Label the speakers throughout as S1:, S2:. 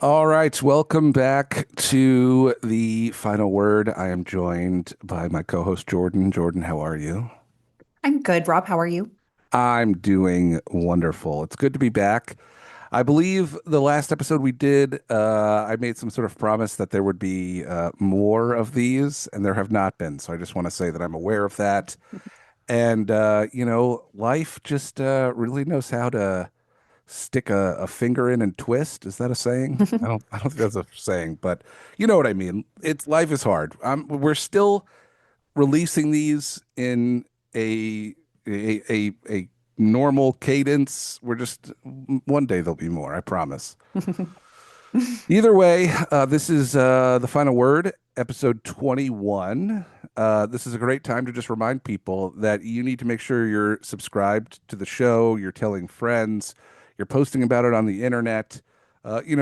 S1: All right, welcome back to the final word. I am joined by my co-host Jordan. Jordan, how are you?
S2: I'm good, Rob. How are you?
S1: I'm doing wonderful. It's good to be back. I believe the last episode we did, I made some sort of promise that there would be more of these, and there have not been. So I just want to say that I'm aware of that. And life just really knows how to stick a finger in and twist. Is that a saying? I don't think that's a saying, but you know what I mean. It's life is hard. We're still releasing these in a a normal cadence. We're just one day there'll be more, I promise. Either way, this is the final word, episode 21. This is a great time to just remind people that you need to make sure you're subscribed to the show, you're telling friends, you're posting about it on the internet.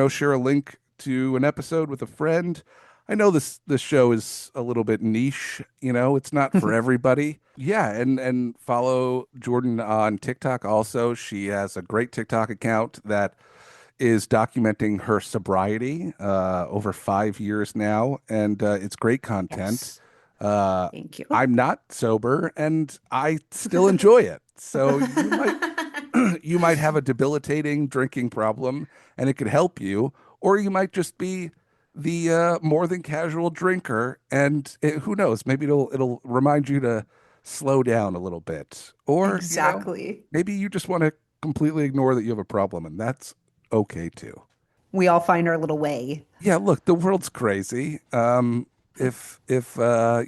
S1: Share a link to an episode with a friend. I know this show is a little bit niche, it's not for everybody. Yeah, and follow Jordan on TikTok also. She has a great TikTok account that is documenting her sobriety over 5 years now, and it's great content.
S2: Yes,
S1: Uh,
S2: thank you.
S1: I'm not sober, and I still enjoy it. So you might you might have a debilitating drinking problem, and it could help you, or you might just be the more than casual drinker, and who knows? Maybe it'll remind you to slow down a little bit, or
S2: Exactly.
S1: maybe you just want to completely ignore that you have a problem, and that's okay too.
S2: We all find our little way.
S1: Yeah, look, the world's crazy. If a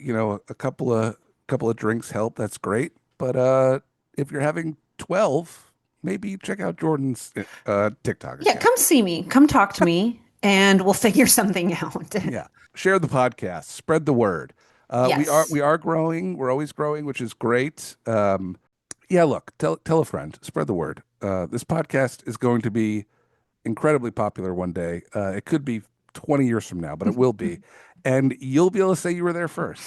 S1: couple of drinks help, that's great. But if you're having 12, maybe check out Jordan's TikTok
S2: Yeah,
S1: account.
S2: come see me. Come talk to me, and we'll figure something out.
S1: Yeah, share the podcast, spread the word. We are
S2: Yes.
S1: we are growing. We're always growing, which is great. Yeah, look, tell a friend, spread the word. This podcast is going to be incredibly popular one day. It could be 20 years from now, but it will be. And you'll be able to say you were there first.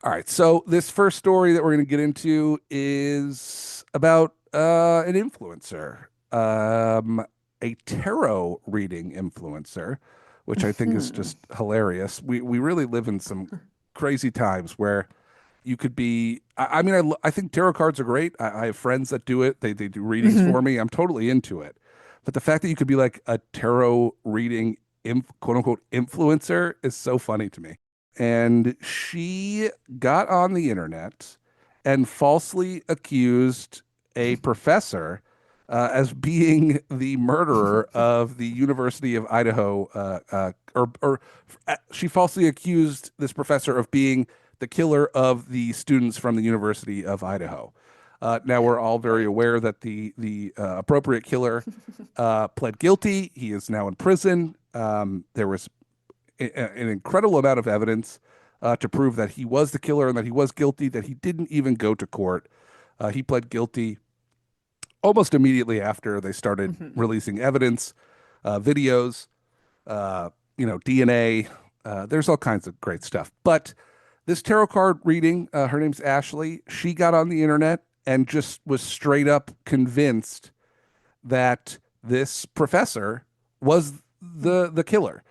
S1: All right. So, this first story that we're going to get into is about an influencer, a tarot reading influencer, which I think is
S2: Hmm.
S1: just hilarious. We really live in some crazy times where you could be. I mean, I think tarot cards are great. I have friends that do it. They do readings for
S2: Hmm.
S1: me. I'm totally into it. But the fact that you could be like a tarot reading quote unquote influencer is so funny to me. And she got on the internet and falsely accused a professor as being the murderer of the University of Idaho, she falsely accused this professor of being the killer of the students from the University of Idaho. Now we're all very
S2: Right.
S1: aware that the appropriate killer pled guilty. He is now in prison. There was an incredible amount of evidence to prove that he was the killer and that he was guilty. That he didn't even go to court. He pled guilty almost immediately after they started
S2: Hmm.
S1: releasing evidence, videos, DNA. There's all kinds of great stuff. But this tarot card reading, her name's Ashley. She got on the internet and just was straight up convinced that this professor was the killer.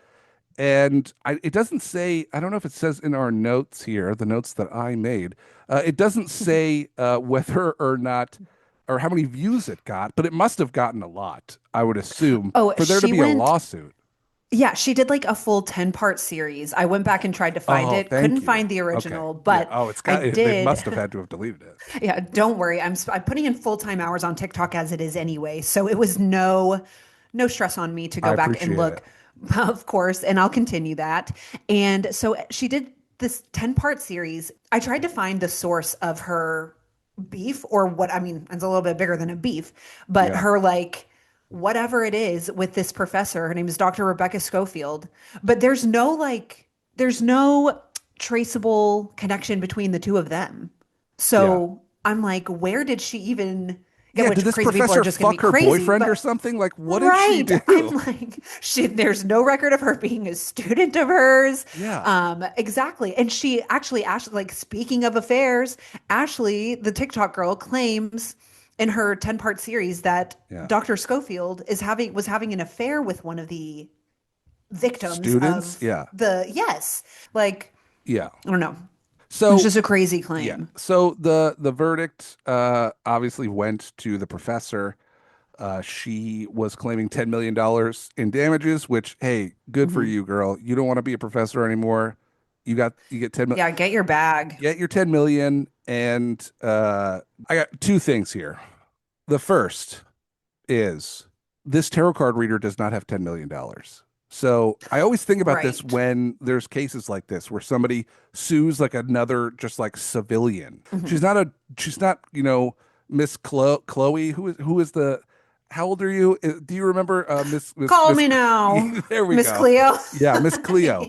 S1: And it doesn't say, I don't know if it says in our notes here, the notes that I made, it doesn't say whether or not, or how many views it got, but it must have gotten a lot, I would assume,
S2: Oh,
S1: for there to
S2: she
S1: be a
S2: went.
S1: lawsuit.
S2: Yeah, she did like a full 10-part series. I went back and tried to find
S1: Oh,
S2: it. Couldn't
S1: thank you.
S2: find the
S1: Okay.
S2: original,
S1: Yeah.
S2: but
S1: Oh,
S2: I
S1: they must
S2: did.
S1: have had to have deleted it.
S2: Yeah, don't worry. I'm putting in full-time hours on TikTok as it is anyway. So it was no stress on me to
S1: I
S2: go back and
S1: appreciate it.
S2: look, of course, and I'll continue that. And so she did this 10-part series. I tried to find the source of her beef or what I mean, it's a little bit bigger than a beef, but
S1: Yeah.
S2: her like whatever it is with this professor. Her name is Dr. Rebecca Schofield, but there's no traceable connection between the two of them.
S1: Yeah.
S2: So I'm like, where did she even get?
S1: Yeah. Did
S2: Which
S1: this
S2: crazy people are
S1: professor
S2: just going to be
S1: fuck her
S2: crazy,
S1: boyfriend or
S2: but
S1: something? Like, what did she
S2: right. I'm
S1: do?
S2: like, there's no record of her being a student of hers.
S1: Yeah.
S2: Exactly. And she actually, Ashley, like speaking of affairs, Ashley, the TikTok girl, claims in her 10-part series that
S1: Yeah.
S2: Dr. Schofield was having an affair with one of the victims
S1: Students,
S2: of
S1: yeah,
S2: yes, like
S1: yeah.
S2: I don't know. It's
S1: So
S2: just a crazy
S1: yeah,
S2: claim.
S1: so the verdict obviously went to the professor. She was claiming $10 million in damages, which, hey, good for
S2: Hmm.
S1: you, girl. You don't want to be a professor anymore. You get 10 million.
S2: Yeah, get your bag.
S1: Get your 10 million. And I got two things here. The first is this tarot card reader does not have $10 million. So I always think about this
S2: Right.
S1: when there's cases like this where somebody sues like another just like civilian.
S2: Hmm.
S1: She's not, Miss Chloe, who is the how old are you? Do you remember
S2: Call
S1: Miss
S2: me now,
S1: there we
S2: Miss
S1: go.
S2: Cleo.
S1: Yeah, Miss Cleo.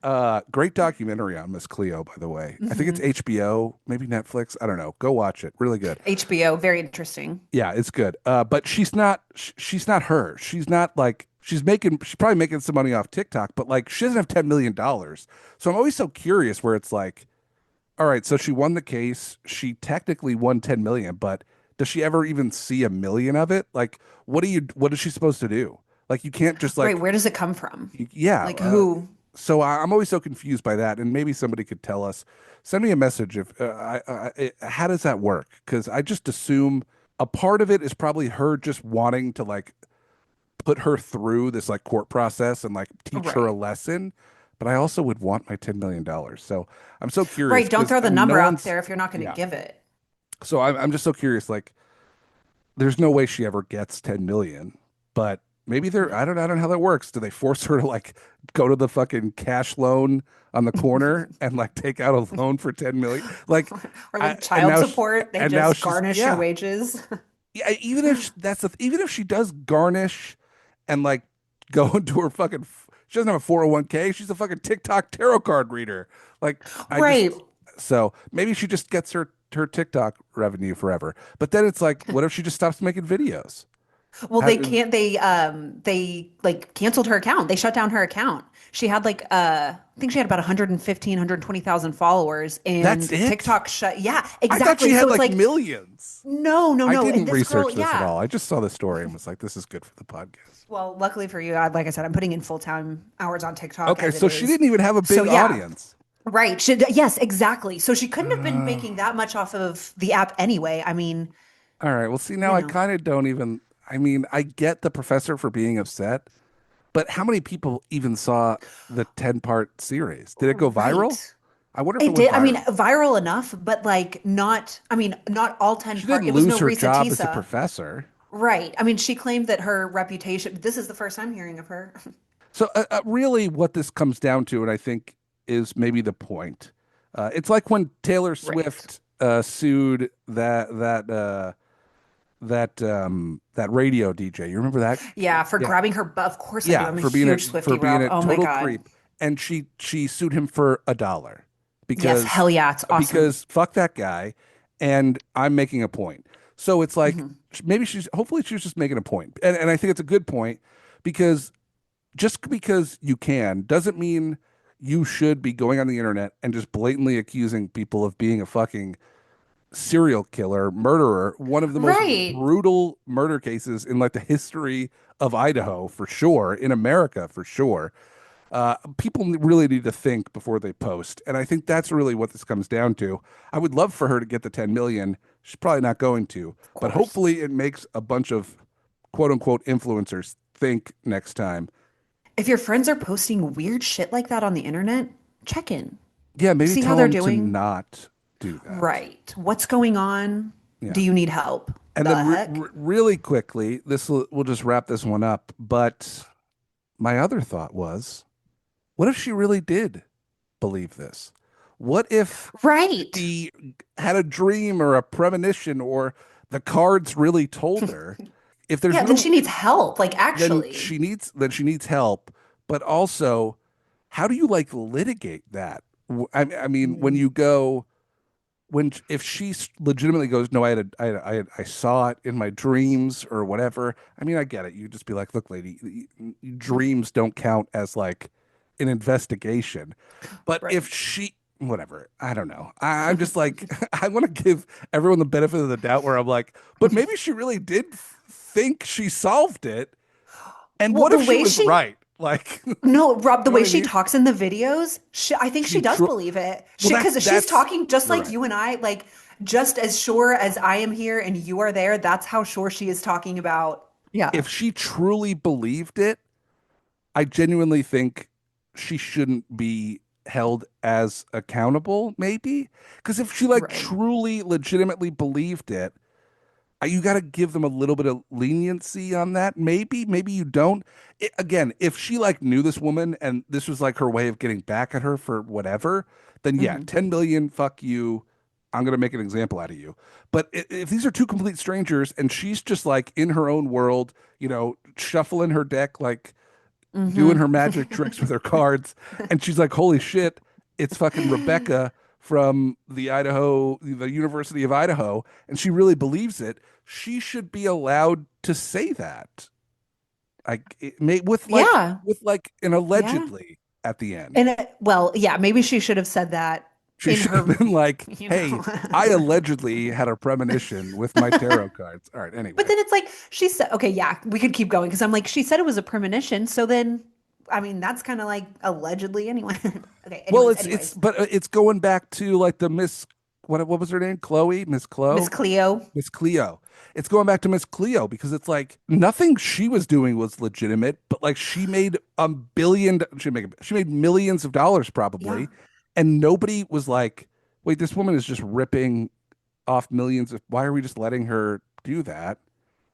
S2: Yeah.
S1: Great documentary on Miss Cleo, by the way. I think it's
S2: Hmm.
S1: HBO, maybe Netflix. I don't know. Go watch it. Really good.
S2: HBO, very interesting.
S1: Yeah, it's good. But she's not her. She's not like she's probably making some money off TikTok, but like she doesn't have $10 million. So I'm always so curious where it's like, all right, so she won the case. She technically won 10 million, but does she ever even see a million of it? Like, what is she supposed to do? Like, you can't just
S2: Right.
S1: like,
S2: Where does it come from?
S1: yeah.
S2: Like who?
S1: So I'm always so confused by that, and maybe somebody could tell us. Send me a message if how does that work? Because I just assume a part of it is probably her just wanting to like put her through this like court process and like teach her a
S2: Right.
S1: lesson. But I also would want my $10 million. So I'm so curious
S2: Right. Don't
S1: because
S2: throw the
S1: no
S2: number out
S1: one's
S2: there if you're not going to
S1: yeah.
S2: give it.
S1: So I'm just so curious. Like, there's no way she ever gets 10 million, but maybe they're
S2: No.
S1: I don't know how that works. Do they force her to like go to the fucking cash loan on the corner and like take out a loan for 10 million? Like
S2: Or
S1: I
S2: like child support, they
S1: and now
S2: just
S1: she's
S2: garnish your
S1: yeah.
S2: wages.
S1: Yeah, even if even if she does garnish and like go into her fucking she doesn't have a 401k, she's a fucking TikTok tarot card reader. Like I just
S2: Right.
S1: so maybe she just gets her TikTok revenue forever. But then it's like, what if she just stops making videos?
S2: Well,
S1: How,
S2: they like canceled her account. They shut down her account. She had like I think she had about 115, 120,000 followers
S1: that's
S2: and
S1: it?
S2: TikTok shut. Yeah,
S1: I thought she
S2: exactly.
S1: had
S2: So it's
S1: like
S2: like
S1: millions.
S2: no, no,
S1: I
S2: no.
S1: didn't
S2: And this girl,
S1: research this at
S2: yeah.
S1: all. I just saw the story and was like, this is good for the podcast.
S2: Well, luckily for you, like I said, I'm putting in full-time hours on TikTok
S1: Okay,
S2: as it
S1: so she
S2: is.
S1: didn't even have a
S2: So
S1: big
S2: yeah.
S1: audience.
S2: Right. Should yes, exactly. So she couldn't have been
S1: Uh,
S2: making that much off of the app anyway. I mean,
S1: all right. Well, see, now
S2: you
S1: I
S2: know.
S1: kind of don't even. I mean, I get the professor for being upset, but how many people even saw the 10-part series? Did it go viral?
S2: Right.
S1: I wonder if it
S2: It
S1: went
S2: did. I mean,
S1: viral.
S2: viral enough, but like not, I mean, not all 10
S1: She
S2: part.
S1: didn't
S2: It was
S1: lose
S2: no
S1: her
S2: Risa
S1: job as a
S2: Tisa.
S1: professor.
S2: Right. I mean, she claimed that her reputation, this is the first I'm hearing of her.
S1: So, really, what this comes down to, and I think is maybe the point, it's like when Taylor
S2: Right.
S1: Swift sued that radio DJ. You remember that?
S2: Yeah, for
S1: Yeah,
S2: grabbing her butt. Of course I do.
S1: yeah,
S2: I'm a
S1: for
S2: huge
S1: for
S2: Swiftie,
S1: being
S2: Rob.
S1: a
S2: Oh my
S1: total
S2: God.
S1: creep, and she sued him for $1
S2: Yes,
S1: because
S2: hell yeah. It's awesome.
S1: fuck that guy, and I'm making a point. So it's like
S2: Hmm.
S1: maybe she's hopefully she's just making a point, and I think it's a good point because just because you can doesn't mean you should be going on the internet and just blatantly accusing people of being a fucking serial killer, murderer, one of the most
S2: Right.
S1: brutal murder cases in like the history of Idaho for sure, in America for sure. People really need to think before they post, and I think that's really what this comes down to. I would love for her to get the 10 million. She's probably not going to,
S2: Of
S1: but
S2: course.
S1: hopefully it makes a bunch of quote unquote influencers think next time.
S2: If your friends are posting weird shit like that on the internet, check in.
S1: Yeah, maybe
S2: See how
S1: tell
S2: they're
S1: them to
S2: doing.
S1: not do that.
S2: Right. What's going on?
S1: Yeah.
S2: Do you need help?
S1: And
S2: The
S1: then
S2: heck?
S1: really quickly, this we'll just wrap this one up. But my other thought was, what if she really did believe this? What if
S2: Right.
S1: she had a dream or a premonition or the cards really told her? If there's
S2: Yeah, then she
S1: no,
S2: needs help, like actually.
S1: then she needs help. But also, how do you like litigate that? I mean, when
S2: Mhm.
S1: you go when if she legitimately goes, no, I saw it in my dreams or whatever. I mean, I get it. You just be like, look, lady, dreams don't count as like an investigation. But
S2: Right.
S1: if she, whatever, I don't know. I'm just like, I want to give everyone the benefit of the doubt. Where I'm like, but maybe she really did think she solved it. And
S2: Well,
S1: what
S2: the
S1: if she
S2: way
S1: was
S2: she
S1: right? Like, you
S2: No, Rob, the
S1: know what
S2: way
S1: I
S2: she
S1: mean?
S2: talks in the videos, I think she
S1: She
S2: does
S1: true.
S2: believe it.
S1: Well,
S2: Because she's
S1: that's
S2: talking just
S1: you're
S2: like
S1: right.
S2: you and I, like just as sure as I am here and you are there. That's how sure she is talking about. Yeah,
S1: If she truly believed it, I genuinely think she shouldn't be held as accountable, maybe. Because if she like
S2: right.
S1: truly, legitimately believed it, you got to give them a little bit of leniency on that. Maybe you don't. Again, if she like knew this woman and this was like her way of getting back at her for whatever, then yeah,
S2: Hmm.
S1: 10 million, fuck you. I'm going to make an example out of you. But if these are two complete strangers and she's just like in her own world, shuffling her deck, like doing
S2: Hmm.
S1: her magic tricks with her cards, and she's like, "Holy shit, it's fucking Rebecca from the University of Idaho," and she really believes it. She should be allowed to say that. Like it may
S2: Yeah,
S1: with like an
S2: yeah.
S1: allegedly at the end.
S2: And well, yeah, maybe she should have said that
S1: She
S2: in
S1: should have
S2: her,
S1: been like,
S2: you
S1: "Hey,
S2: know.
S1: I allegedly had a premonition with my tarot cards." All right,
S2: But
S1: anyway.
S2: then it's like she said, okay, yeah, we could keep going because I'm like, she said it was a premonition. So then, I mean, that's kind of like allegedly anyway. Okay,
S1: Well,
S2: anyways.
S1: it's going back to like the Miss what was her name? Chloe, Miss
S2: Miss
S1: Chloe.
S2: Cleo.
S1: Miss Cleo. It's going back to Miss Cleo because it's like nothing she was doing was legitimate, but like she made she made millions of dollars
S2: Yeah.
S1: probably, and nobody was like, wait, this woman is just ripping off millions of. Why are we just letting her do that?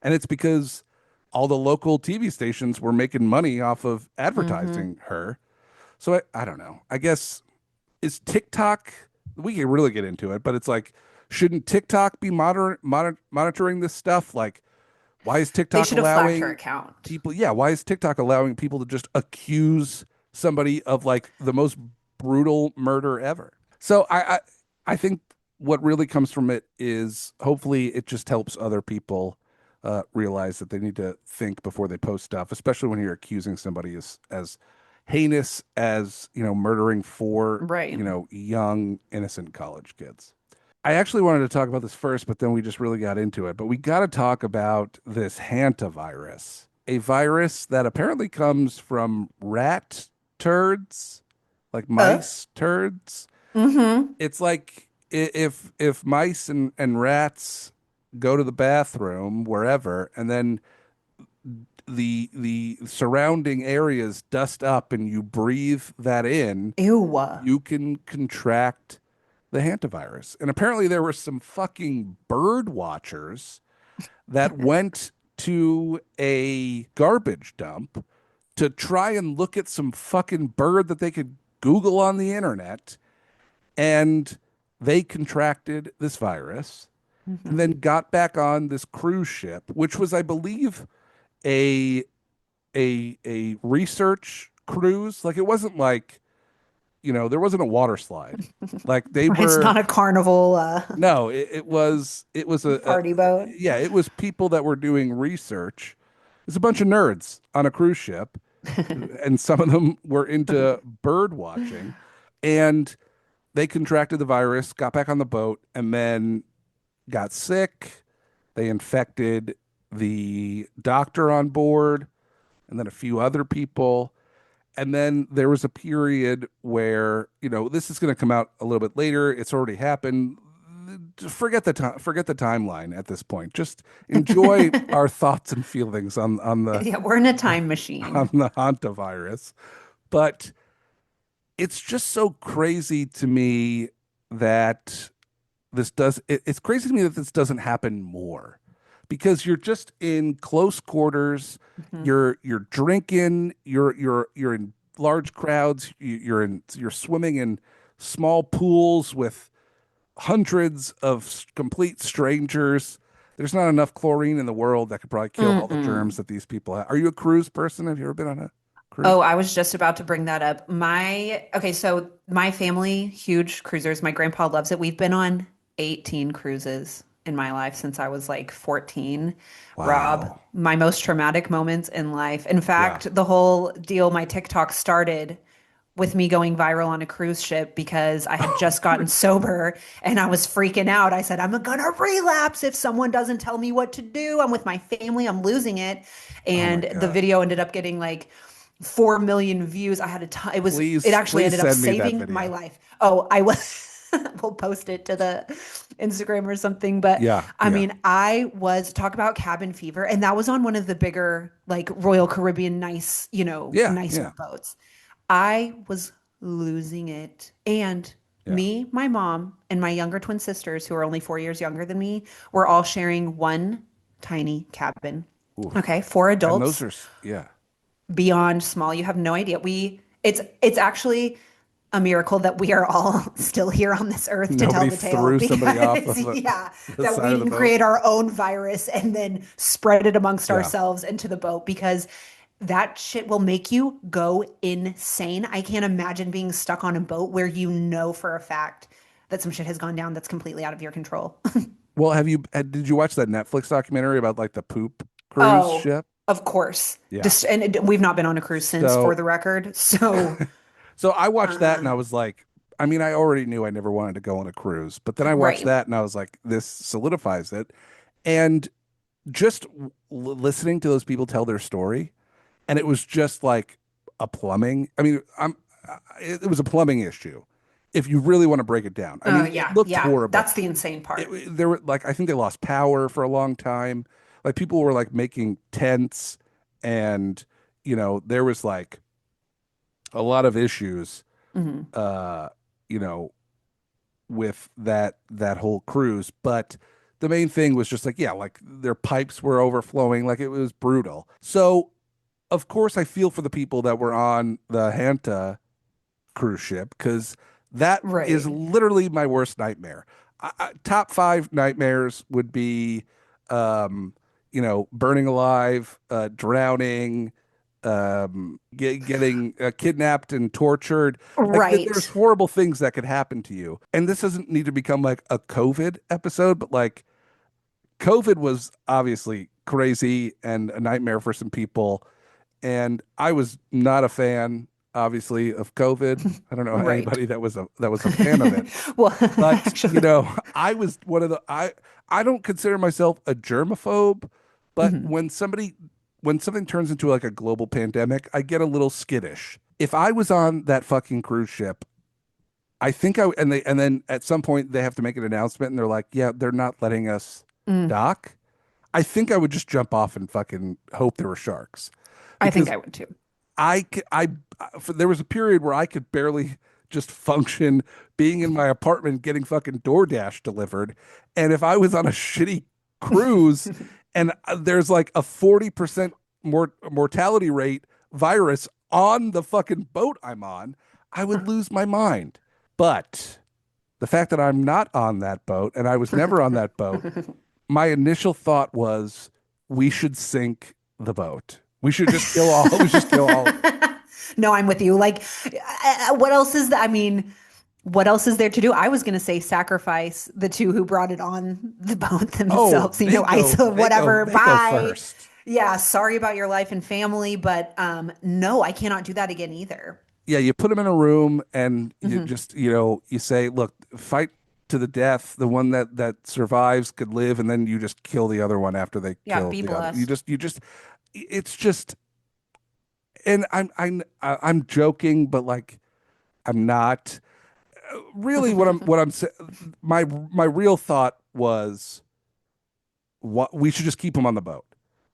S1: And it's because all the local TV stations were making money off of
S2: Hmm.
S1: advertising her. So I don't know. I guess is TikTok, we can really get into it, but it's like, shouldn't TikTok be monitoring this stuff? Like, why is
S2: They
S1: TikTok
S2: should have flagged her
S1: allowing
S2: account.
S1: people? Yeah, why is TikTok allowing people to just accuse somebody of like the most brutal murder ever? So I think what really comes from it is hopefully it just helps other people realize that they need to think before they post stuff, especially when you're accusing somebody as heinous as murdering four
S2: Right.
S1: young innocent college kids. I actually wanted to talk about this first, but then we just really got into it. But we got to talk about this hantavirus, a virus that apparently comes from rat turds, like
S2: Uh,
S1: mice turds.
S2: mm-hmm.
S1: It's like if mice and rats go to the bathroom wherever, and then the surrounding areas dust up, and you breathe that in,
S2: Ew.
S1: you can contract the hantavirus. And apparently there were some fucking bird watchers that went to a garbage dump to try and look at some fucking bird that they could Google on the internet. And they contracted this virus and
S2: Hmm.
S1: then got back on this cruise ship, which was, I believe, a a research cruise. Like it wasn't like, there wasn't a water slide. Like they
S2: It's
S1: were.
S2: not a carnival
S1: No, it was
S2: party boat.
S1: yeah, it was people that were doing research. It's a bunch of nerds on a cruise ship, and some of them were into bird watching, and they contracted the virus, got back on the boat, and then got sick. They infected the doctor on board, and then a few other people. And then there was a period where, this is going to come out a little bit later. It's already happened. Forget the time. Forget the timeline at this point. Just enjoy our thoughts and feelings on the
S2: Yeah, we're in a time machine.
S1: on the hantavirus. But it's just so crazy to me that it's crazy to me that this doesn't happen more because you're just in close quarters,
S2: Mhm.
S1: you're drinking, you're in large crowds, you're swimming in small pools with hundreds of complete strangers. There's not enough chlorine in the world that could probably kill all the germs
S2: Mm-mm.
S1: that these people have. Are you a cruise person? Have you ever been on a cruise?
S2: Oh, I was just about to bring that up. Okay, so my family, huge cruisers. My grandpa loves it. We've been on 18 cruises in my life since I was like 14. Rob,
S1: Wow.
S2: my most traumatic moments in life. In
S1: Yeah.
S2: fact, the whole deal, my TikTok started with me going viral on a cruise ship because I had just gotten sober and I was freaking out. I said, I'm gonna relapse if someone doesn't tell me what to do. I'm with my family, I'm losing it.
S1: Oh my
S2: And the
S1: God.
S2: video ended up getting like 4 million views. I had a ton. It
S1: Please,
S2: actually
S1: please
S2: ended up
S1: send me that
S2: saving my
S1: video.
S2: life. Oh, I was we'll post it to the Instagram or something. But
S1: Yeah,
S2: I
S1: yeah,
S2: mean, I was talk about cabin fever, and that was on one of the bigger, like Royal Caribbean nice,
S1: yeah,
S2: nicer
S1: yeah,
S2: boats. I was losing it. And
S1: yeah.
S2: my mom, and my younger twin sisters, who are only 4 years younger than me, were all sharing one tiny cabin.
S1: Oof.
S2: Okay, four
S1: And those
S2: adults,
S1: are, yeah.
S2: beyond small. You have no idea. It's actually a miracle that we are all still here on this earth to tell
S1: Nobody
S2: the tale
S1: threw somebody off
S2: because
S1: of
S2: yeah,
S1: the
S2: that
S1: side
S2: we
S1: of the
S2: didn't
S1: boat.
S2: create our own virus and then spread it amongst
S1: Yeah.
S2: ourselves into the boat because that shit will make you go insane. I can't imagine being stuck on a boat where you know for a fact that some shit has gone down that's completely out of your control.
S1: Well, did you watch that Netflix documentary about like the poop cruise
S2: Oh,
S1: ship?
S2: of course.
S1: Yeah.
S2: Just we've not been on a cruise since, for
S1: So,
S2: the record. So,
S1: so I watched that
S2: uh,
S1: and I was like, I mean, I already knew I never wanted to go on a cruise, but then I watched
S2: right.
S1: that and I was like, this solidifies it. And just listening to those people tell their story, and it was just like a plumbing. I mean, it was a plumbing issue. If you really want to break it down, I
S2: Oh,
S1: mean, it
S2: yeah,
S1: looked
S2: yeah.
S1: horrible.
S2: That's the insane part.
S1: There were like I think they lost power for a long time. Like people were like making tents, and there was like a lot of issues.
S2: Hmm.
S1: Uh, you know, with that whole cruise, but the main thing was just like, yeah, like their pipes were overflowing, like it was brutal. So of course I feel for the people that were on the Hanta cruise ship because that is
S2: Right.
S1: literally my worst nightmare. Top five nightmares would be, um, burning alive, drowning, getting kidnapped and tortured. Like there's
S2: Right.
S1: horrible things that could happen to you. And this doesn't need to become like a COVID episode, but like COVID was obviously crazy and a nightmare for some people, and I was not a fan, obviously, of COVID. I don't know
S2: Right.
S1: anybody that was a fan of it,
S2: Well,
S1: but
S2: actually.
S1: I was one of the I don't consider myself a germaphobe, but
S2: Mhm.
S1: when something turns into like a global pandemic, I get a little skittish. If I was on that fucking cruise ship, I think and then at some point they have to make an announcement and they're like, yeah, they're not letting us
S2: Mm,
S1: dock. I think I would just jump off and fucking hope there were sharks
S2: I think
S1: because
S2: I would too.
S1: there was a period where I could barely just function being in my apartment getting fucking DoorDash delivered. And if I was on a shitty cruise and there's like a 40% mortality rate virus on the fucking boat I'm on, I would lose my mind. But the fact that I'm not on that boat and I was never on that boat, my initial thought was we should sink the boat. We should just kill all. We should just kill all of them.
S2: No, I'm with you. Like, what else is that? I mean, what else is there to do? I was going to say sacrifice the two who brought it on the boat
S1: Oh,
S2: themselves, ISO,
S1: they go,
S2: whatever.
S1: they go
S2: Bye.
S1: first.
S2: Yeah, sorry about your life and family, but no, I cannot do that again either.
S1: Yeah, you put them in a room and you
S2: Hmm.
S1: just, you say, look, fight to the death. The one that survives could live, and then you just kill the other one after they
S2: Yeah,
S1: kill
S2: be
S1: the other.
S2: blessed.
S1: It's just, and I'm joking, but like I'm not really. What I'm saying, my real thought was what we should just keep them on the boat.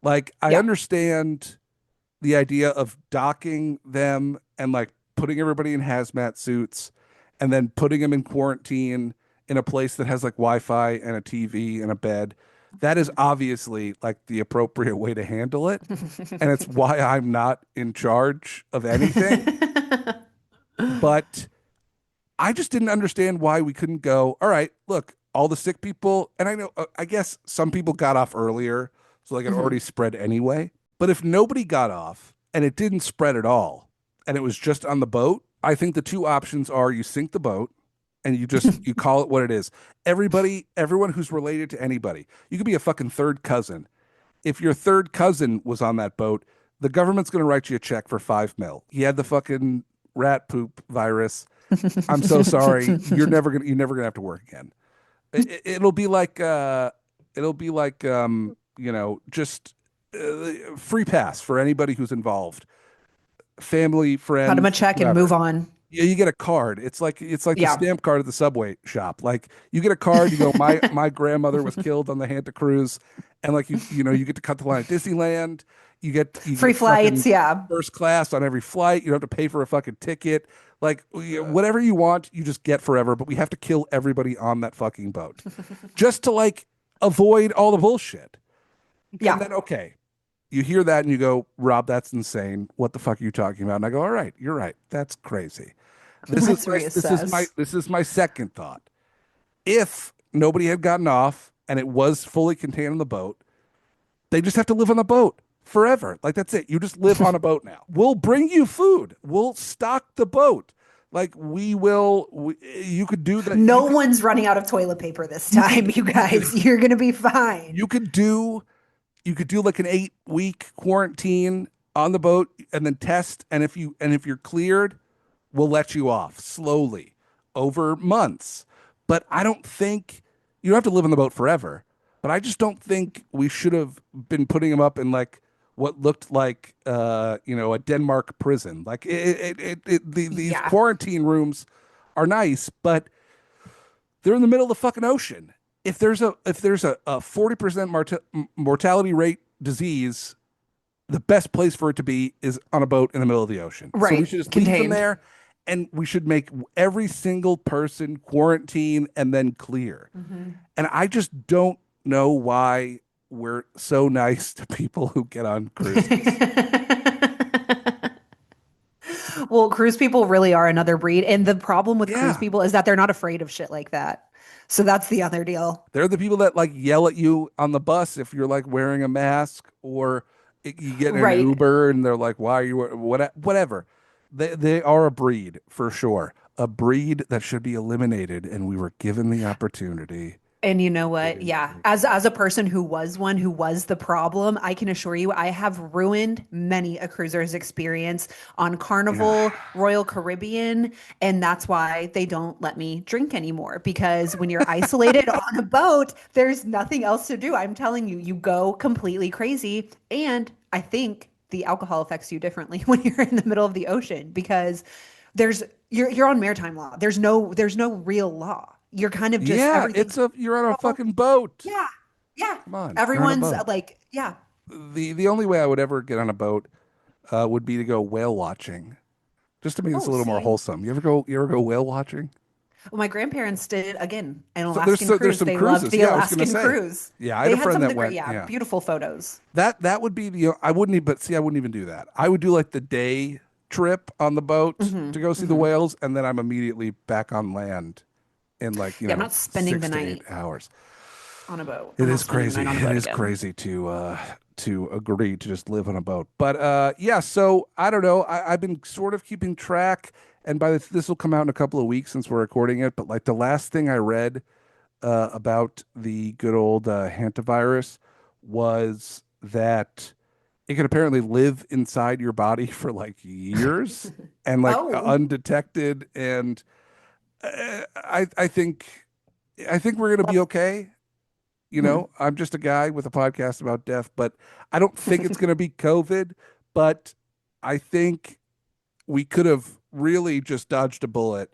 S1: Like I
S2: Yeah.
S1: understand the idea of docking them and like putting everybody in hazmat suits and then putting them in quarantine in a place that has like Wi-Fi and a TV and a bed. That is obviously like the appropriate way to handle it. And it's why I'm not in charge of anything. But I just didn't understand why we couldn't go, all right, look, all the sick people, and I know, I guess some people got off earlier, so like it already
S2: Mhm.
S1: spread anyway. But if nobody got off and it didn't spread at all, and it was just on the boat, I think the two options are you sink the boat and you call it what it is. Everyone who's related to anybody, you could be a fucking third cousin. If your third cousin was on that boat, the government's going to write you a check for 5 mil. He had the fucking rat poop virus. I'm so sorry. You're never gonna have to work again. It'll be like just free pass for anybody who's involved. family,
S2: Cut him a
S1: friends,
S2: check and move
S1: whoever.
S2: on.
S1: Yeah, you get a card. It's like the
S2: Yeah.
S1: stamp card at the subway shop. Like you get a card, you go, my grandmother was killed on the Hanta cruise, and like you get to cut the line at Disneyland. You get
S2: Free
S1: fucking
S2: flights. Yeah.
S1: first class on every flight. You don't have to pay for a fucking ticket. Like whatever you want, you just get forever. But we have to kill everybody on that fucking boat, just to like avoid all the bullshit. And
S2: Yeah.
S1: then okay, you hear that and you go, Rob, that's insane. What the fuck are you talking about? And I go, all right, you're right. That's crazy. This is
S2: Let's
S1: my this is my
S2: reassess.
S1: this is my second thought. If nobody had gotten off and it was fully contained on the boat, they just have to live on the boat forever. Like that's it. You just live on a boat now. We'll bring you food. We'll stock the boat. Like you could do that.
S2: No one's running out of toilet paper this
S1: You
S2: time,
S1: could
S2: you
S1: you could
S2: guys. You're going to be
S1: you
S2: fine.
S1: could do you could do like an 8 week quarantine on the boat and then test. And if you're cleared, we'll let you off slowly over months. But I don't think you don't have to live on the boat forever. But I just don't think we should have been putting him up in like what looked like a Denmark prison. Like these
S2: Yeah.
S1: quarantine rooms are nice, but they're in the middle of the fucking ocean. If there's a 40% mortality rate disease, the best place for it to be is on a boat in the middle of the ocean. So we
S2: Right.
S1: should just leave them
S2: Contained.
S1: there, and we should make every single person quarantine and then clear.
S2: Mhm.
S1: And I just don't know why we're so nice to people who get on cruises.
S2: Well, cruise people really are another breed. And the problem with cruise
S1: Yeah.
S2: people is that they're not afraid of shit like that. So that's the other deal.
S1: They're the people that like yell at you on the bus if you're like wearing a mask, or you get in an
S2: Right.
S1: Uber and they're like, "Why are you whatever?" They are a breed for sure, a breed that should be eliminated, and we were given the opportunity.
S2: And you know
S1: We
S2: what?
S1: didn't
S2: Yeah.
S1: take it.
S2: As a person who was one who was the problem, I can assure you I have ruined many a cruiser's experience on
S1: Yeah,
S2: Carnival, Royal Caribbean, and that's why they don't let me drink anymore because when you're isolated on a boat, there's nothing else to do. I'm telling you, you go completely crazy, and I think the alcohol affects you differently when you're in the middle of the ocean because there's you're on maritime law. There's no real law. You're kind of just
S1: yeah.
S2: everything's
S1: You're on a fucking boat.
S2: yeah. Yeah.
S1: Come on, you're on a
S2: Everyone's
S1: boat.
S2: like, yeah.
S1: The only way I would ever get on a boat would be to go whale watching, just to make this a
S2: Oh,
S1: little more
S2: see.
S1: wholesome. You ever go whale watching?
S2: Well, my grandparents did again an
S1: So
S2: Alaskan
S1: there's
S2: cruise.
S1: some
S2: They loved
S1: cruises.
S2: the
S1: Yeah, I was gonna
S2: Alaskan
S1: say.
S2: cruise.
S1: Yeah, I had
S2: They
S1: a
S2: had
S1: friend
S2: some of
S1: that
S2: the great,
S1: went.
S2: yeah,
S1: Yeah,
S2: beautiful photos.
S1: that would be I wouldn't even, but see, I wouldn't even do that. I would do like the day trip on the boat
S2: Hmm.
S1: to go see the
S2: Hmm.
S1: whales, and then I'm immediately back on land in like
S2: Yeah, I'm not spending the
S1: 6 to 8
S2: night
S1: hours.
S2: on a boat.
S1: It
S2: I'm not
S1: is
S2: spending the
S1: crazy.
S2: night on a
S1: It
S2: boat
S1: is
S2: again.
S1: crazy to agree to just live on a boat. But yeah, so I don't know. I've been sort of keeping track, and this will come out in a couple of weeks since we're recording it. But like the last thing I read about the good old hantavirus was that it can apparently live inside your body for like years and like
S2: Oh.
S1: undetected. And I think we're gonna be okay.
S2: Mhm.
S1: I'm just a guy with a podcast about death, but I don't think it's gonna be COVID. But I think we could have really just dodged a bullet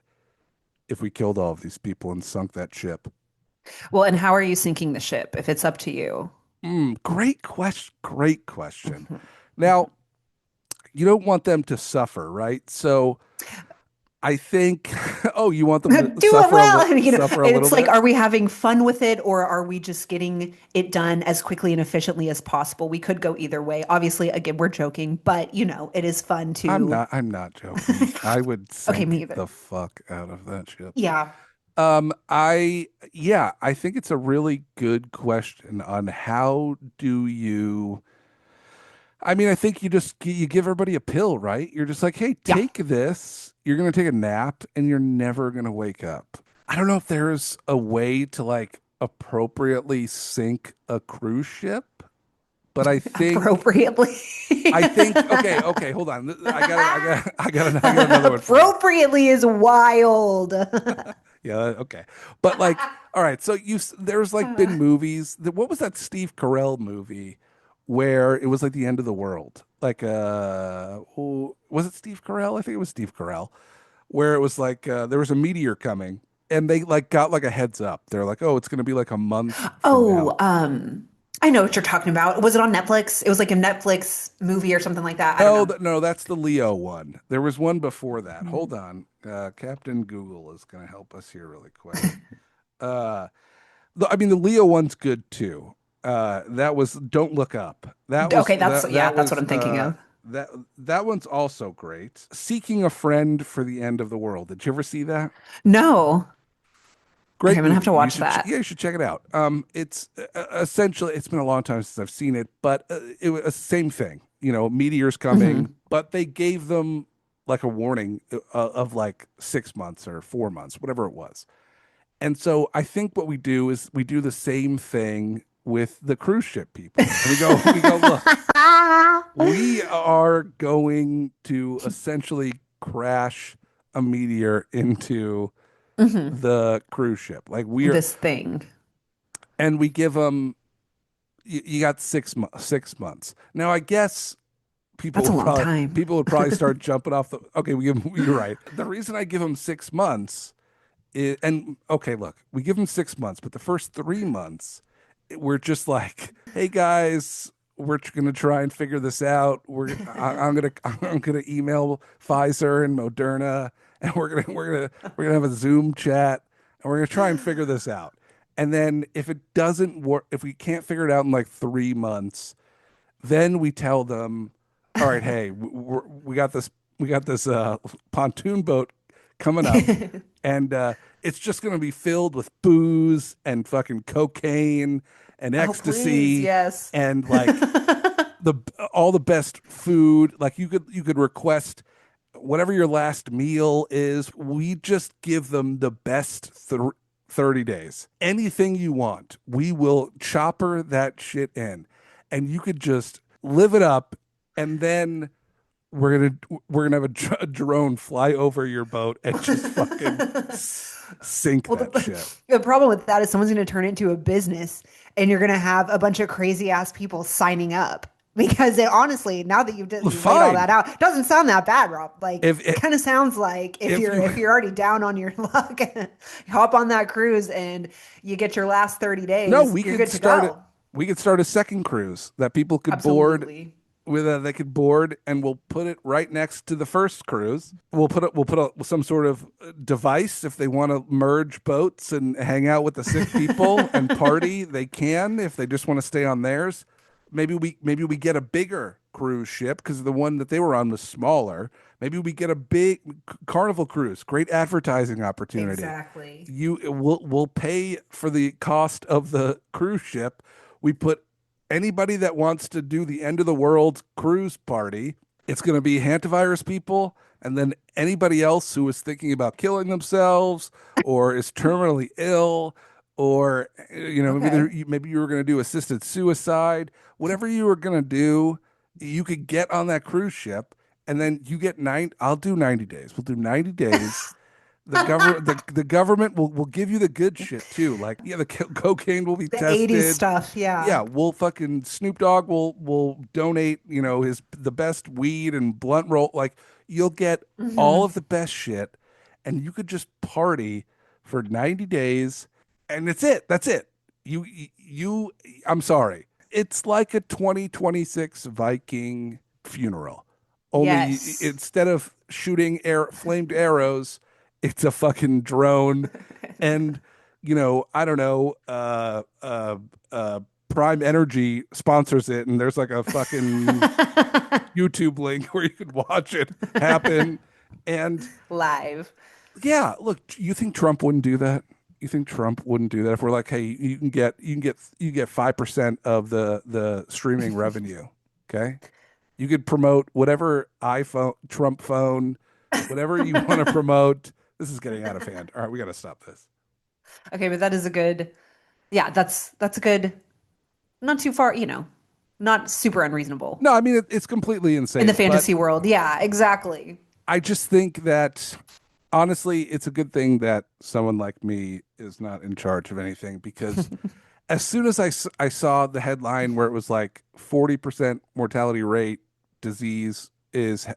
S1: if we killed all of these people and sunk that ship.
S2: Well, and how are you sinking the ship if it's up to you?
S1: Great question. Great question.
S2: Mhm.
S1: Now, you don't want them to suffer, right? So I think, oh, you want them to
S2: Do it well. And,
S1: suffer a little
S2: it's like,
S1: bit?
S2: are we having fun with it or are we just getting it done as quickly and efficiently as possible? We could go either way. Obviously, again, we're joking, but it is fun to.
S1: I'm not joking. I would
S2: Okay, me
S1: sink
S2: either.
S1: the fuck out of that ship.
S2: Yeah.
S1: Yeah, I think it's a really good question on how do you I mean, I think you give everybody a pill, right? You're just like, "Hey,
S2: Yeah.
S1: take this. You're going to take a nap and you're never going to wake up." I don't know if there's a way to like appropriately sink a cruise ship, but
S2: Appropriately.
S1: I think okay, hold on. I got another one for you.
S2: Appropriately is wild.
S1: Yeah, okay. But like, all right, so there's like been movies. What was that Steve Carell movie where it was like the end of the world? like was it Steve Carell? I think it was Steve Carell, where it was like there was a meteor coming, and they like got like a heads up. They're like, oh, it's going to be like a month from now.
S2: Oh, I know what you're talking about. Was it on Netflix? It was like a Netflix movie or something like that. I don't
S1: No,
S2: know.
S1: no, that's the Leo one. There was one before that.
S2: Mhm.
S1: Hold on, Captain Google is going to help us here really quick. Uh, I mean, the Leo one's good too. That was Don't Look Up. That was
S2: Okay, that's yeah,
S1: that
S2: that's what
S1: was
S2: I'm thinking of.
S1: that that one's also great. Seeking a Friend for the End of the World. Did you ever see that?
S2: No. Okay, I'm
S1: Great
S2: gonna have
S1: movie.
S2: to watch that.
S1: Yeah, you should check it out. It's essentially it's been a long time since I've seen it, but it was the same thing. You know, meteors coming,
S2: Hmm.
S1: but they gave them like a warning of like 6 months or 4 months, whatever it was. And so I think what we do is we do the same thing with the cruise ship people. And we go, look, we are going to essentially crash a meteor into
S2: Hmm.
S1: the cruise ship. Like we are,
S2: This thing.
S1: and we give them, you got 6 months, 6 months. Now, I guess
S2: That's a long time.
S1: people would probably start jumping off the, okay, you're right. The reason I give them 6 months and okay, look, we give them 6 months, but the first 3 months, we're just like, hey guys, we're gonna try and figure this out. I'm gonna email Pfizer and Moderna, and we're gonna have a Zoom chat, and we're gonna try and figure this out. And then if it doesn't work, if we can't figure it out in like 3 months, then we tell them, all right, hey, we got this pontoon boat coming up, and it's just going to be filled with booze and fucking cocaine and
S2: Oh, please,
S1: ecstasy
S2: yes.
S1: and like the all the best food. Like you could request whatever your last meal is. We just give them the best 30 days. Anything you want, we will chopper that shit in, and you could just live it up, and then we're gonna have a drone fly over your boat and just fucking sink
S2: Well,
S1: that shit.
S2: the problem with that is someone's going to turn it into a business and you're going to have a bunch of crazy ass people signing up because it honestly, now that
S1: Well,
S2: you've laid all that
S1: fine.
S2: out, it doesn't sound that bad, Rob. Like
S1: If
S2: it kind of sounds like
S1: if you
S2: if you're already down on your luck, you hop on that cruise and you get your last 30
S1: no,
S2: days,
S1: we
S2: you're
S1: could
S2: good to
S1: start it.
S2: go.
S1: We could start a second cruise that people could board
S2: Absolutely.
S1: with they could board, and we'll put it right next to the first cruise. We'll put some sort of device if they want to merge boats and hang out with the sick people and party. They can if they just want to stay on theirs. Maybe we get a bigger cruise ship because the one that they were on was smaller. Maybe we get a big Carnival cruise. Great advertising opportunity.
S2: Exactly.
S1: You We'll pay for the cost of the cruise ship. We put anybody that wants to do the end of the world cruise party. It's going to be hantavirus people, and then anybody else who is thinking about killing themselves or is terminally ill, or
S2: Okay.
S1: maybe you were going to do assisted suicide. Whatever you were going to do, you could get on that cruise ship, and then you get nine. I'll do 90 days. We'll do 90 days. The government will give you the good shit too. Like yeah, the cocaine will be
S2: The 80s
S1: tested.
S2: stuff. Yeah.
S1: Yeah, we'll fucking Snoop Dogg will donate, his the best weed and blunt roll. Like you'll get all
S2: Hmm.
S1: of the best shit, and you could just party for 90 days, and it's it. That's it. You I'm sorry. It's like a 2026 Viking funeral. Only
S2: Yes.
S1: instead of shooting flamed arrows, it's a fucking drone, and I don't know, uh, Prime Energy sponsors it, and there's like a fucking YouTube link where you could watch it happen. And
S2: Live.
S1: yeah, look, you think Trump wouldn't do that? You think Trump wouldn't do that if we're like, hey, you get 5% of the streaming revenue, okay? You could promote whatever iPhone, Trump phone, whatever you want to promote. This is getting out of hand. All right, we got to stop this.
S2: Okay, but that is a good, yeah, that's a good, not too far, not super unreasonable
S1: No, I mean it's completely
S2: in the
S1: insane, but
S2: fantasy world. Yeah, exactly.
S1: I just think that honestly, it's a good thing that someone like me is not in charge of anything because as soon as I saw the headline where it was like 40% mortality rate disease is,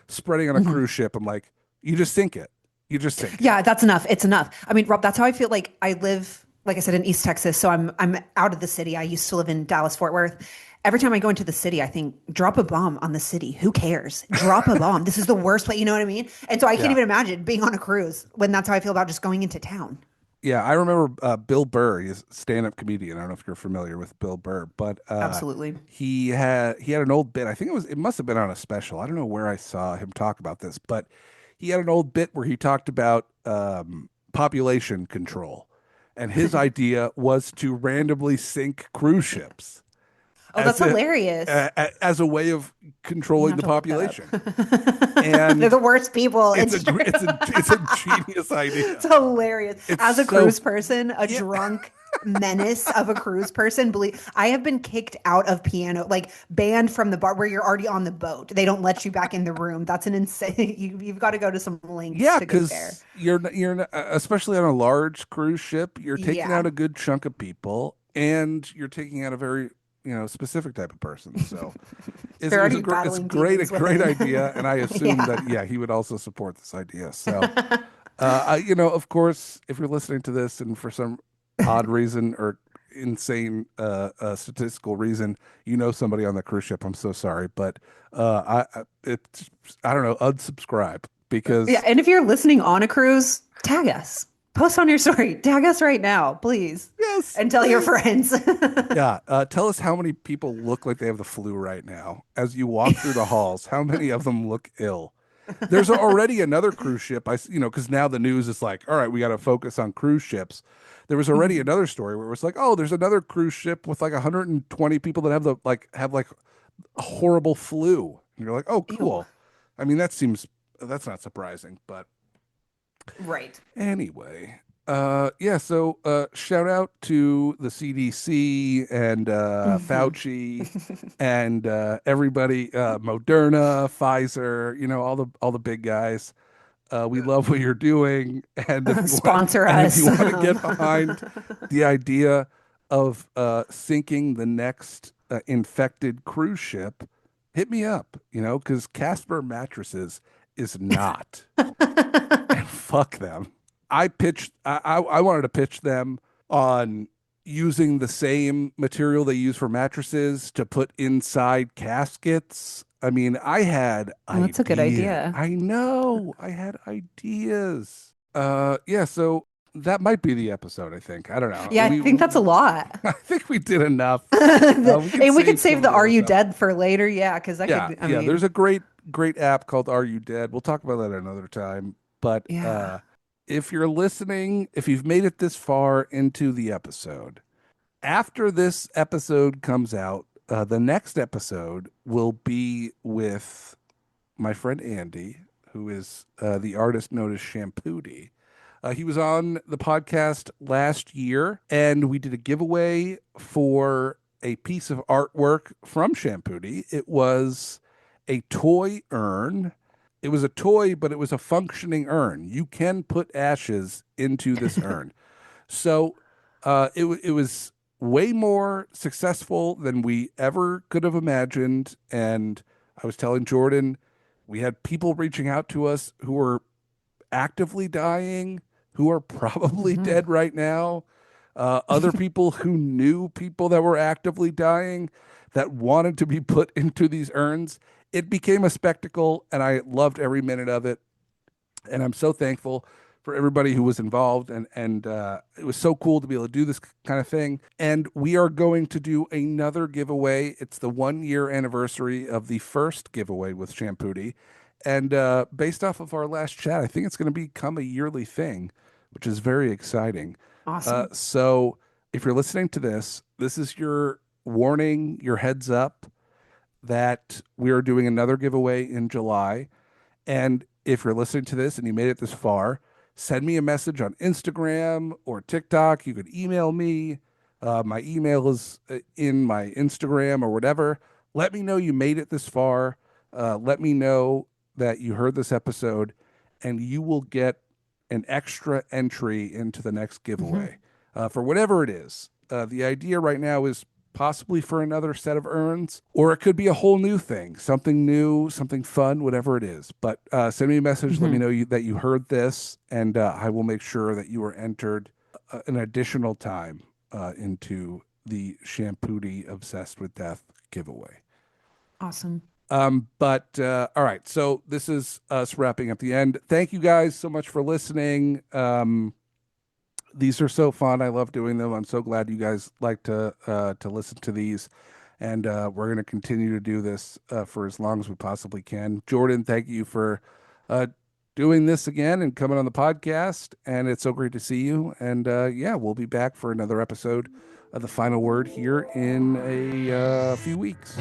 S1: spreading on a
S2: Mhm.
S1: cruise ship, I'm like, you just sink it. You just sink it.
S2: Yeah, that's enough. It's enough. I mean, Rob, that's how I feel. Like I live, like I said, in East Texas, so I'm out of the city. I used to live in Dallas, Fort Worth. Every time I go into the city, I think, drop a bomb on the city. Who cares? Drop a bomb. This is the worst place. You know what I mean? And so I can't
S1: Yeah.
S2: even imagine being on a cruise when that's how I feel about just going into town.
S1: Yeah, I remember Bill Burr. He's a stand-up comedian. I don't know if you're familiar with Bill Burr, but
S2: Absolutely.
S1: he had an old bit. I think it must have been on a special. I don't know where I saw him talk about this, but he had an old bit where he talked about population control, and his idea was to randomly sink cruise ships
S2: Oh,
S1: as
S2: that's
S1: a,
S2: hilarious.
S1: as a way of
S2: I'm gonna
S1: controlling
S2: have
S1: the
S2: to look that up.
S1: population.
S2: They're
S1: And
S2: the worst people.
S1: it's a genius
S2: It's
S1: idea.
S2: hilarious.
S1: It's
S2: As a
S1: so
S2: cruise person, a
S1: yeah.
S2: drunk menace of a cruise person, believe I have been kicked out of piano, like banned from the bar where you're already on the boat. They don't let you back in the room. That's an insane. You've got to go to some lengths
S1: Yeah,
S2: to get there.
S1: because especially on a large cruise ship, you're taking out
S2: Yeah.
S1: a good chunk of people, and you're taking out a very specific type of person. So
S2: They're
S1: it's
S2: already
S1: it's
S2: battling
S1: great a
S2: demons
S1: great
S2: within.
S1: idea, and I assume that
S2: Yeah.
S1: yeah he would also support this idea. So of course, if you're listening to this and for some odd reason or insane statistical reason, somebody on the cruise ship, I'm so sorry, but it's I don't know, unsubscribe
S2: Yeah.
S1: because
S2: And if you're listening on a cruise, tag us. Post on your story. Tag us right now, please.
S1: yes,
S2: And tell your
S1: please.
S2: friends.
S1: Yeah, tell us how many people look like they have the flu right now as you walk through the halls. How many of them look ill? There's already another cruise ship. Because now the news is like, all right, we got to focus on cruise ships. There was already
S2: Mhm.
S1: another story where it was like, oh, there's another cruise ship with like 120 people that have a horrible flu. And you're like, oh,
S2: Ew.
S1: cool. I mean, that's not surprising, but
S2: Right.
S1: anyway, yeah. So, shout out to the CDC and
S2: Mhm.
S1: Fauci and everybody, Moderna, Pfizer. All the big guys. We love what you're doing, and if you want,
S2: Sponsor
S1: and if you
S2: us.
S1: want to get behind the idea of sinking the next infected cruise ship, hit me up. Because Casper mattresses is not, and fuck them. I wanted to pitch them on using the same material they use for mattresses to put inside caskets. I mean, I had
S2: Well, that's a good
S1: ideas.
S2: idea.
S1: I know. I had ideas. Yeah, so that might be the episode, I think. I don't know.
S2: Yeah, I think that's a lot.
S1: I think we did enough. We can
S2: And we could
S1: save
S2: save
S1: some of
S2: the
S1: the
S2: Are
S1: other
S2: You
S1: stuff.
S2: Dead for later. Yeah, because that
S1: Yeah,
S2: could, I
S1: yeah. There's
S2: mean,
S1: a great app called Are You Dead? We'll talk about that another time. But
S2: yeah.
S1: if you're listening, if you've made it this far into the episode, after this episode comes out, the next episode will be with my friend Andy, who is the artist known as Shampooty. He was on the podcast last year, and we did a giveaway for a piece of artwork from Shampooty. It was a toy urn. It was a toy, but it was a functioning urn. You can put ashes into this urn. So it was way more successful than we ever could have imagined. And I was telling Jordan, we had people reaching out to us who were actively dying, who are probably
S2: Mhm.
S1: dead right now. Other people who knew people that were actively dying that wanted to be put into these urns. It became a spectacle, and I loved every minute of it. And I'm so thankful for everybody who was involved, and it was so cool to be able to do this kind of thing. And we are going to do another giveaway. It's the 1 year anniversary of the first giveaway with Shampooty, and based off of our last chat, I think it's going to become a yearly thing, which is very exciting.
S2: Awesome.
S1: So if you're listening to this, this is your warning, your heads up that we are doing another giveaway in July. And if you're listening to this and you made it this far, send me a message on Instagram or TikTok. You could email me. My email is in my Instagram or whatever. Let me know you made it this far. Let me know that you heard this episode, and you will get an extra entry into the next
S2: Mhm.
S1: giveaway for whatever it is. The idea right now is possibly for another set of urns, or it could be a whole new, something fun, whatever it is. But send me a message. Let me
S2: Hmm.
S1: know that you heard this, and I will make sure that you are entered an additional time into the Shampooty Obsessed with Death giveaway.
S2: Awesome.
S1: But all right, so this is us wrapping up the end. Thank you guys so much for listening. These are so fun. I love doing them. I'm so glad you guys like to listen to these, and we're going to continue to do this for as long as we possibly can. Jordan, thank you for uh, doing this again and coming on the podcast. And it's so great to see you. And yeah, we'll be back for another episode of the Final Word here in a few weeks.